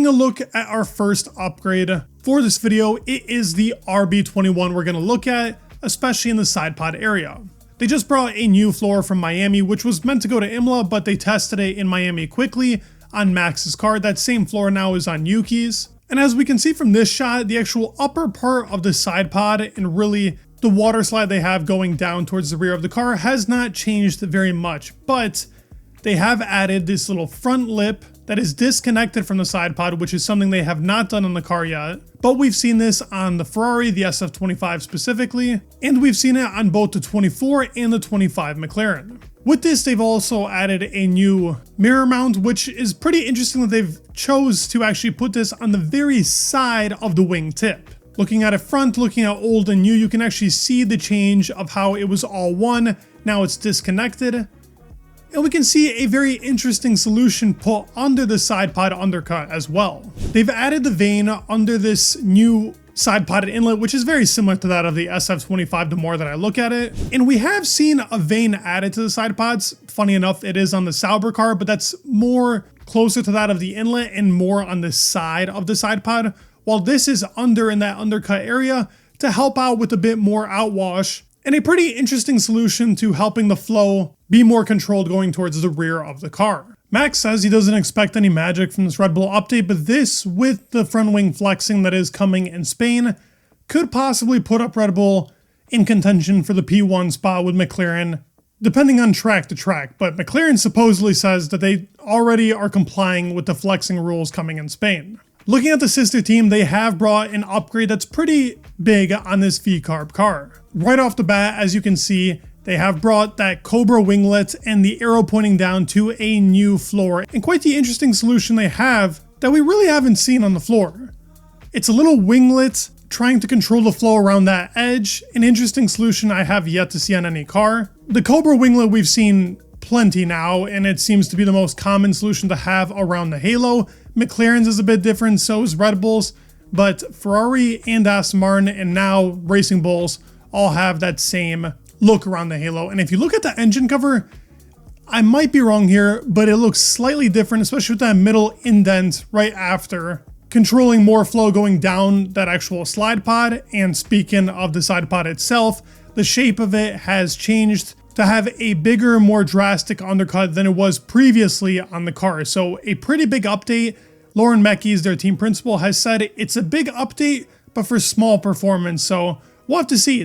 taking a look at our first upgrade for this video, it is the RB21 we're going to look at, especially in the side pod area. They just brought a new floor from Miami, which was meant to go to Imola, but they tested it in Miami quickly on Max's car. That same floor now is on Yuki's. And as we can see from this shot, the actual upper part of the side pod and really the water slide they have going down towards the rear of the car has not changed very much, but they have added this little front lip that is disconnected from the side pod, which is something they have not done on the car yet. But we've seen this on the Ferrari, the SF25 specifically, and we've seen it on both the 24 and the 25 McLaren. With this, they've also added a new mirror mount, which is pretty interesting that they've chose to actually put this on the very side of the wing tip. Looking at it front, looking at old and new, you can actually see the change of how it was all one. Now it's disconnected. And we can see a very interesting solution put under the side pod undercut as well. They've added the vane under this new side pod inlet, which is very similar to that of the SF25 the more that I look at it. And we have seen a vane added to the side pods. Funny enough, it is on the Sauber car, but that's more closer to that of the inlet and more on the side of the side pod, while this is under in that undercut area to help out with a bit more outwash and a pretty interesting solution to helping the flow be more controlled going towards the rear of the car. Max says he doesn't expect any magic from this Red Bull update, but this, with the front wing flexing that is coming in Spain, could possibly put up Red Bull in contention for the P1 spot with McLaren, depending on track to track. But McLaren supposedly says that they already are complying with the flexing rules coming in Spain. Looking at the sister team, they have brought an upgrade that's pretty big on this V-Carb car. Right off the bat, as you can see, they have brought that Cobra winglet and the arrow pointing down to a new floor, and quite the interesting solution they have that we really haven't seen on the floor. It's a little winglet trying to control the flow around that edge, an interesting solution I have yet to see on any car. The Cobra winglet we've seen plenty now, and it seems to be the most common solution to have around the halo. McLaren's is a bit different, so is Red Bull's, but Ferrari and Aston Martin and now Racing Bulls all have that same look around the halo. And if you look at the engine cover, I might be wrong here, but it looks slightly different, especially with that middle indent right after, controlling more flow going down that actual slide pod. And speaking of the side pod itself, the shape of it has changed to have a bigger, more drastic undercut than it was previously on the car. So a pretty big update. Lauren Meckies, their team principal, has said it's a big update, but for small performance. So we'll have to see.